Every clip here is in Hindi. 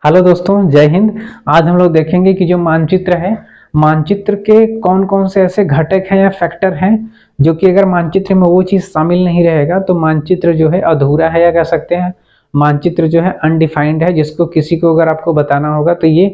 हेलो दोस्तों, जय हिंद। आज हम लोग देखेंगे कि जो मानचित्र है, मानचित्र के कौन कौन से ऐसे घटक हैं या फैक्टर हैं जो कि अगर मानचित्र में वो चीज़ शामिल नहीं रहेगा तो मानचित्र जो है अधूरा है, या कह सकते हैं मानचित्र जो है अनडिफाइंड है, जिसको किसी को अगर आपको बताना होगा तो ये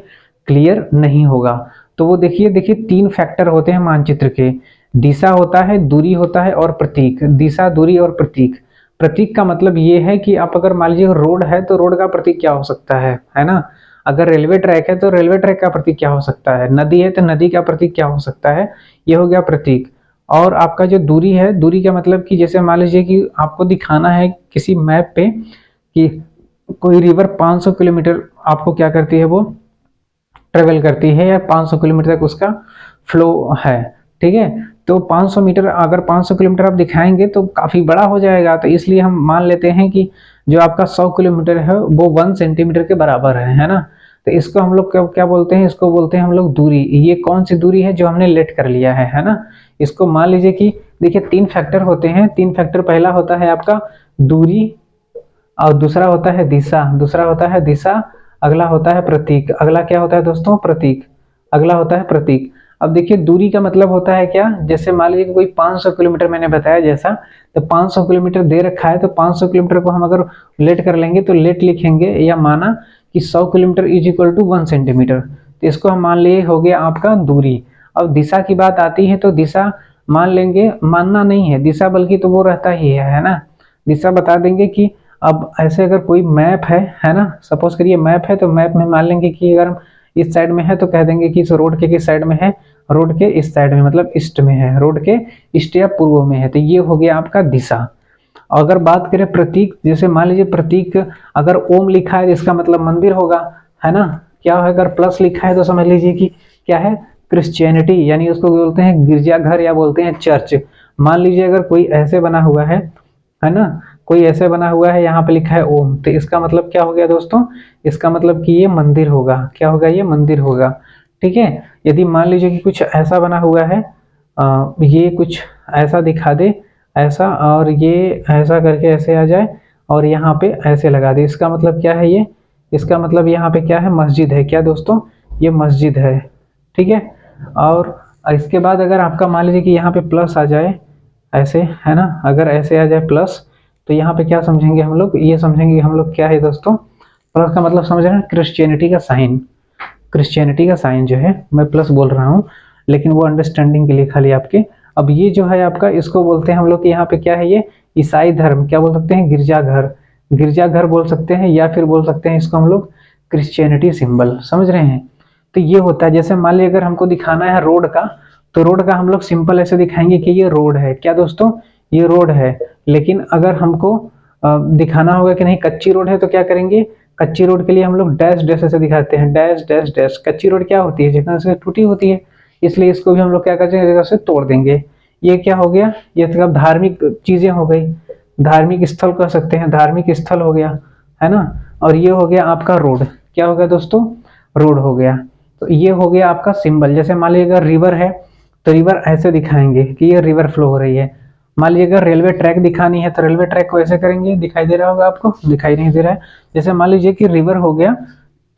क्लियर नहीं होगा। तो वो देखिए देखिए 3 फैक्टर होते हैं मानचित्र के। दिशा होता है, दूरी होता है और प्रतीक। दिशा, दूरी और प्रतीक। प्रतीक का मतलब ये है कि आप अगर मान लीजिए रोड है तो रोड का प्रतीक क्या हो सकता है ना। अगर रेलवे ट्रैक है तो रेलवे ट्रैक का प्रतीक क्या हो सकता है, नदी है तो नदी का प्रतीक क्या हो सकता है, ये हो गया प्रतीक। और आपका जो दूरी है, दूरी का मतलब कि जैसे मान लीजिए कि आपको दिखाना है किसी मैप पे कि कोई रिवर 500 किलोमीटर आपको क्या करती है, वो ट्रेवल करती है, या 500 किलोमीटर तक उसका फ्लो है। ठीक है, तो 500 मीटर, अगर 500 किलोमीटर आप दिखाएंगे तो काफ़ी बड़ा हो जाएगा, तो इसलिए हम मान लेते हैं कि जो आपका 100 किलोमीटर है वो 1 सेंटीमीटर के बराबर है ना। तो इसको हम लोग क्या क्या बोलते हैं, इसको बोलते हैं हम लोग दूरी। ये कौन सी दूरी है जो हमने लेट कर लिया है ना। इसको मान लीजिए कि देखिए 3 फैक्टर होते हैं। 3 फैक्टर, पहला होता है आपका दूरी, और दूसरा होता है दिशा, दूसरा होता है दिशा, अगला होता है प्रतीक। अगला क्या होता है दोस्तों, प्रतीक। अगला होता है प्रतीक। अब देखिए दूरी का मतलब होता है क्या, जैसे मान लीजिए कोई 500 किलोमीटर मैंने बताया जैसा, तो 500 किलोमीटर दे रखा है, तो 500 किलोमीटर को हम अगर लेट कर लेंगे तो लेट लिखेंगे, या माना कि 100 kilometre is equal to 1 centimetre, तो इसको हम मान लिए हो गया आपका दूरी। अब दिशा की बात आती है तो दिशा मान लेंगे, मानना नहीं है दिशा, बल्कि तो वो रहता ही है ना। दिशा बता देंगे कि अब ऐसे अगर कोई मैप है ना, सपोज करिए मैप है, तो मैप में मान लेंगे कि अगर हम इस साइड में है तो कह देंगे कि इस रोड के किस साइड में है, रोड के इस साइड में, मतलब ईस्ट में है, रोड के ईस्ट या पूर्व में है, तो ये हो गया आपका दिशा। अगर बात करें प्रतीक, जैसे मान लीजिए प्रतीक अगर ओम लिखा है तो इसका मतलब मंदिर होगा, है ना। क्या है, अगर प्लस लिखा है तो समझ लीजिए कि क्या है, क्रिश्चियनिटी, यानी उसको बोलते हैं गिरजाघर या बोलते हैं चर्च। मान लीजिए अगर कोई ऐसे बना हुआ है ना, कोई ऐसे बना हुआ है, यहाँ पे लिखा है ओम, तो इसका मतलब क्या हो गया दोस्तों, इसका मतलब कि ये मंदिर होगा। क्या होगा, ये मंदिर होगा। ठीक है, यदि मान लीजिए कि कुछ ऐसा बना हुआ है, ये कुछ ऐसा दिखा दे, ऐसा, और ये ऐसा करके ऐसे आ जाए और यहाँ पे ऐसे लगा दे, इसका मतलब क्या है ये, इसका मतलब यहाँ पे क्या है, मस्जिद है। क्या दोस्तों, ये मस्जिद है। ठीक है, और इसके बाद अगर आपका मान लीजिए कि यहाँ पे प्लस आ जाए, ऐसे, है ना, अगर ऐसे आ जाए प्लस, तो यहाँ पे क्या समझेंगे हम लोग, ये समझेंगे हम लोग क्या है दोस्तों, प्लस का मतलब समझ रहे हैं, क्रिश्चियनिटी का साइन। क्रिश्चियनिटी का साइन जो है, मैं प्लस बोल रहा हूँ, लेकिन वो अंडरस्टैंडिंग के लिए खाली आपके। अब ये जो है आपका, इसको बोलते हैं हम लोग कि यहाँ पे क्या है, ये ईसाई धर्म, क्या बोल सकते हैं, गिरजाघर। गिरजाघर बोल सकते हैं, या फिर बोल सकते हैं इसको हम लोग क्रिश्चियनिटी सिंबल, समझ रहे हैं। तो ये होता है, जैसे मान लीजिए अगर हमको दिखाना है रोड का, तो रोड का हम लोग सिंपल ऐसे दिखाएंगे कि ये रोड है। क्या दोस्तों, ये रोड है। लेकिन अगर हमको दिखाना होगा कि नहीं कच्ची रोड है, तो क्या करेंगे, कच्ची रोड के लिए हम लोग डैश डैश ऐसे दिखाते हैं, डैश डैश डैश। कच्ची रोड क्या होती है, जगह से टूटी होती है, इसलिए इसको भी हम लोग क्या करते हैं, जगह से तोड़ देंगे। ये क्या हो गया, ये तो धार्मिक चीजें हो गई, धार्मिक स्थल कह सकते हैं, धार्मिक स्थल हो गया, है ना। और ये हो गया आपका रोड। क्या हो गया दोस्तों, रोड हो गया। तो ये हो गया आपका सिंबल। जैसे मान लीजिए अगर रिवर है तो रिवर ऐसे दिखाएंगे कि ये रिवर फ्लो हो रही है। मान लीजिए अगर रेलवे ट्रैक दिखानी है तो रेलवे ट्रैक को ऐसे करेंगे, दिखाई दे रहा होगा आपको, दिखाई नहीं दे रहा है। जैसे मान लीजिए कि रिवर हो गया,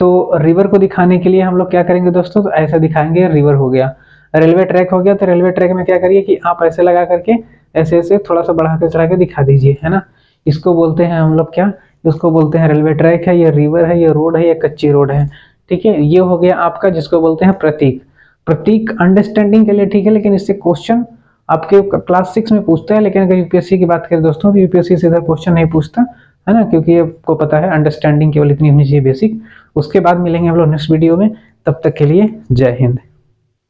तो रिवर को दिखाने के लिए हम लोग क्या करेंगे दोस्तों, तो ऐसे दिखाएंगे, रिवर हो गया। रेलवे ट्रैक हो गया, तो रेलवे ट्रैक में क्या करिए कि आप ऐसे लगा करके ऐसे ऐसे थोड़ा सा बढ़ा के चढ़ा के दिखा दीजिए, है ना। इसको बोलते हैं हम लोग क्या, इसको बोलते हैं रेलवे ट्रैक है, ये रिवर है, ये रोड है, ये कच्ची रोड है। ठीक है, ये हो गया आपका जिसको बोलते हैं प्रतीक। प्रतीक अंडरस्टैंडिंग के लिए ठीक है, लेकिन इससे क्वेश्चन आपके क्लास 6 में पूछता है। लेकिन अगर यूपीएससी की बात करें दोस्तों, तो यूपीएससी सीधा क्वेश्चन नहीं पूछता, है ना, क्योंकि आपको पता है अंडरस्टैंडिंग केवल इतनी होनी चाहिए बेसिक। उसके बाद मिलेंगे हम लोग नेक्स्ट वीडियो में, तब तक के लिए जय हिंद।